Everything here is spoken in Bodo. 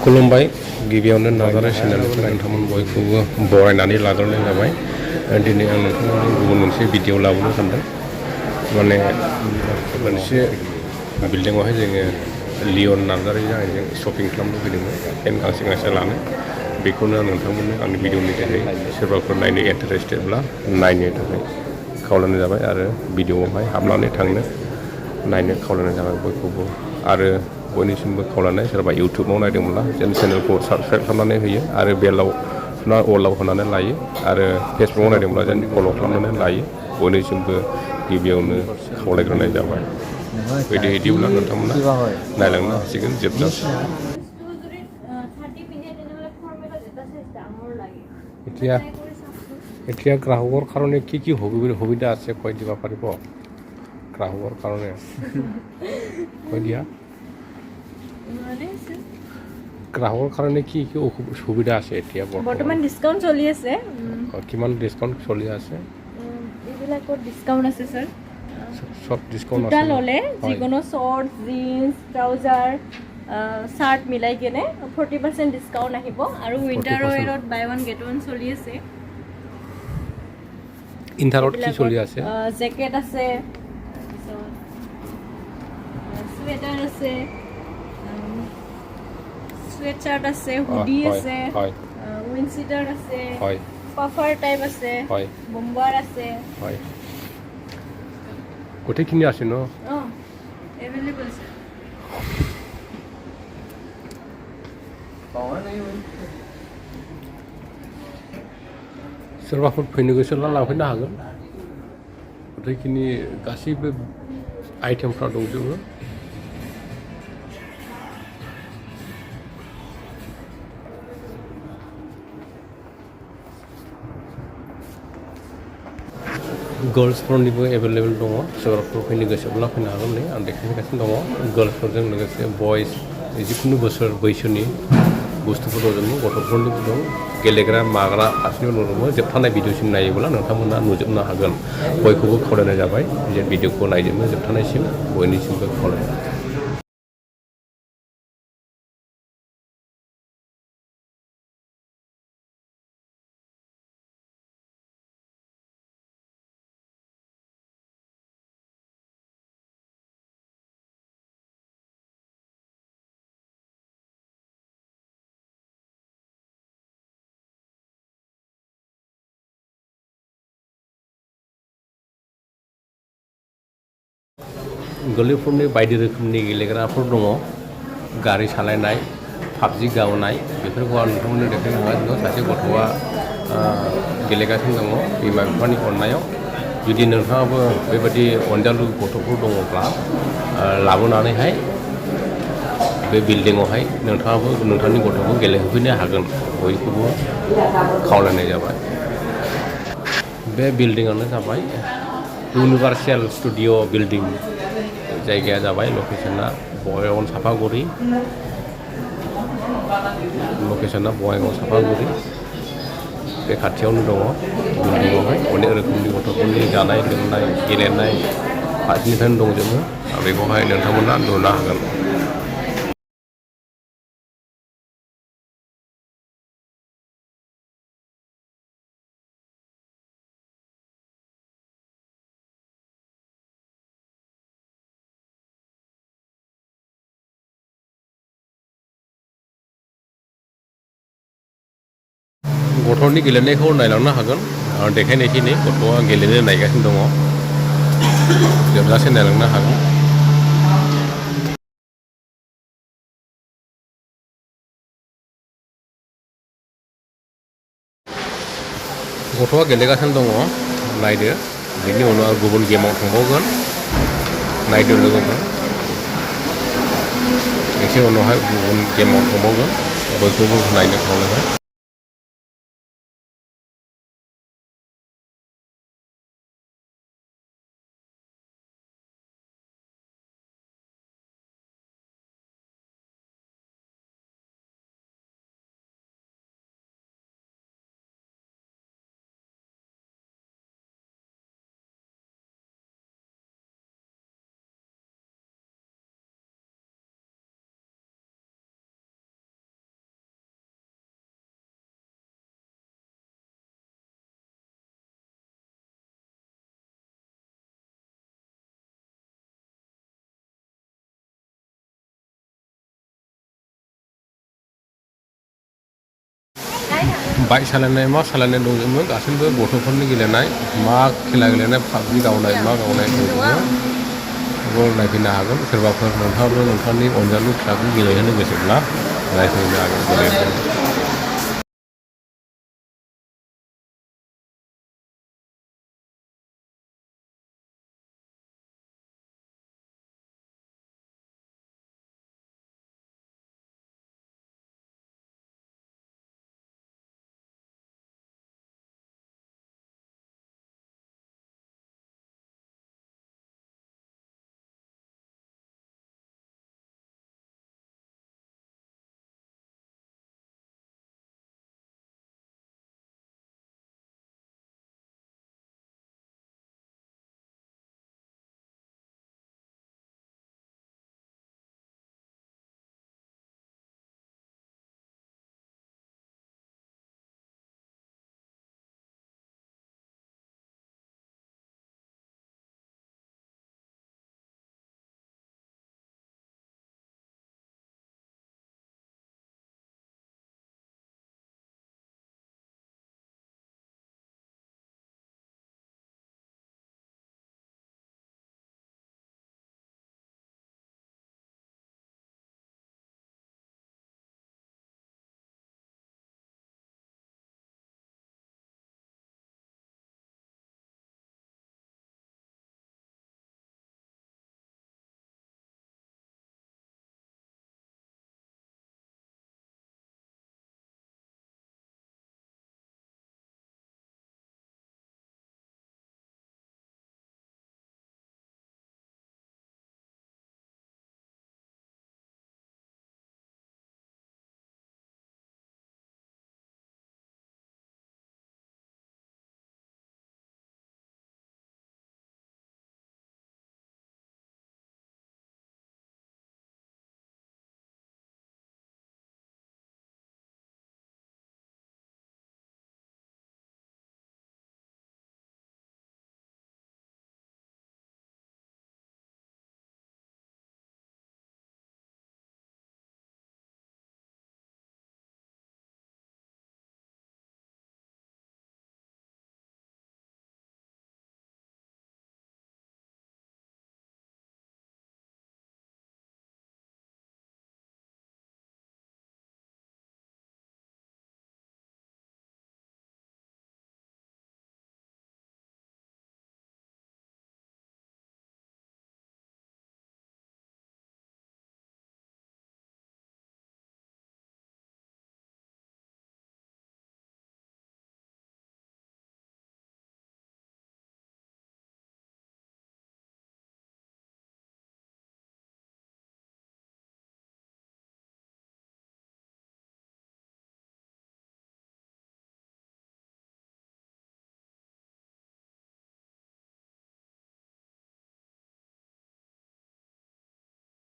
खुलुमबाय गिबियावनो नाजानाय चेनेलखौ नोंथांमोन बयखौबो बरायनानै लाग्रोनाय जाबाय दिनै आं नोंथांमोननि गुबुन मोनसे भिडिअ लाबोनो सानदों माने मोनसे बिल्डिंआवहाय जोङो लियन नार्जारिजों आंजों शपिं खालामनो फैदोंमोन पेन गांसे गांसे लानो बेखौनो आं नोंथांमोननो आंनि भिडिअनि थाखाय सोरबाफोर नायनो इन्टारेस्टेडब्ला नायनो थाखाय खावलायनाय जाबाय आरो भिडिअआवहाय हाबनानै थांनो नायनो खावलायनाय जाबाय बयखौबो आरो बयनिसिमबो खावलायनाय सोरबा इउटुबाव नायदोंब्ला जेन चेनेलखौ साबस्क्राइब खालामनानै होयो आरो बेलाव अलाव होनानै लायो आरो फेसबुकाव नायदोंब्ला जेन फल' खालामनानै लायो बयनिसिमबो गिबियावनो खावलायग्रोनाय जाबाय बिदिब्ला नोंथांमोना नायलांनो हासिगोन जोबजासिम এতিয়া গ্ৰাহকৰ কাৰণে কি কি সুবিধা আছে কৈ দিব পাৰিব গ্ৰাহকৰ কাৰণে কৈ দিয়া গ্ৰাহকৰ কাৰণে কি কি সুবিধা আছে এতিয়া বৰ্তমান ডিসকাউন্ট চলি আছে কিমান ডিসকাউন্ট চলি আছে এইবিলাকত ডিসকাউন্ট আছে স্যার সব ডিসকাউন্ট আছে দুটা ললে যিকোনো শর্টস জিন্স ট্রাউজার শার্ট মিলাই কেনে 40% ডিসকাউন্ট আহিব আৰু উইন্টাৰ ওয়্যাৰত বাই ওয়ান গেট ওয়ান চলি আছে ইন্টাৰত কি চলি আছে জ্যাকেট আছে স্ৱেটাৰ আছে স্ৱেটশাৰ্ট আছে হুডি আছে উইন্ড চিটাৰ আছে পাফাৰ টাইপ আছে বম্বাৰ আছে গোটেইখিনি আছে ন এভেইলেবল আছে सोरबाफोर फैनो गोसोब्ला लांफैनो हागोन गोथैखिनि गासैबो आइटेमफ्रा दंजोबो गर्ल्सफोरनिबो एभेलेबल दङ सोरबाफोर फैनो गोसोब्ला फैनो हागोन नै आं देखायगासिनो दङ गर्ल्सफोरजों लोगोसे बयस जिखुनु बोसोर बैसोनि बुस्थुफोर दंजोबो गथ'फोरनिबो दं गेलेग्रा माग्रा फारसेनिबो दङ जोबथानाय भिडिअसिम नायोब्ला नोंथांमोना नुजोबनो हागोन बयखौबो खावलायनाय जाबाय जे भिडिअखौ नायजोबनो जोबथानायसिम बयनिसिमबो खावलायनाय गोरलैफोरनि बायदि रोखोमनि गेलेग्राफोर दङ गारि सालायनाय पाबजि गावनाय बेफोरखौ आं नोंथांमोननो देखायनो हागासिनो सासे गथ'आ गेलेगासिनो दङ बिमा बिफानि अननायाव जुदि नोंथाङाबो बेबायदि अनजालु गथ'फोर दङब्ला लाबोनानैहाय बे बिल्डिंआवहाय नोंथाङाबो नोंथांनि गथ'खौ गेलेहोफैनो हागोन बयखौबो खावलायनाय जाबाय बे बिल्डिंआनो जाबाय इउनिभार्सेल स्टुडिअ बिल्डिं जायगाया जाबाय लकेशना बङाइगाव सापागुरि लकेशना बङाइगाव सापागुरि बे खाथियावनो दङ बिल्डिंआवहाय अनेक रोखोमनि गथ'फोरनि जानाय लोंनाय गेलेनाय फारसेनिफ्रायनो दंजोबो बेखौहाय नोंथांमोना नुनो हागोन गथ'नि गेलेनायखौ नायलांनो हागोन आं देखायनायखि नै गथ'आ गेलेनो नायगासिनो दङ जोबजासे नायलांनो हागोन गथ'आ गेलेगासिनो दङ नायदो बिनि उनाव गुबुन गेमाव थांबावगोन नायदो लोगोफोर एसे उनावहाय गुबुन गेमाव थांबावगोन बयखौबो नायनो खावलायबाय बाइक सालायनाय मा सालायनाय दंजोबो गासैबो गथ'फोरनि गेलेनाय मा खेला गेलेनाय पाबजि गावनाय मा गावनाय दंजोबो बेखौ नायफैनो हागोन सोरबाफोर नोंथाङाबो नोंथांनि अनजालु फिसाखौ गेलेहोनो गोसोब्ला नायफैनो हागोन।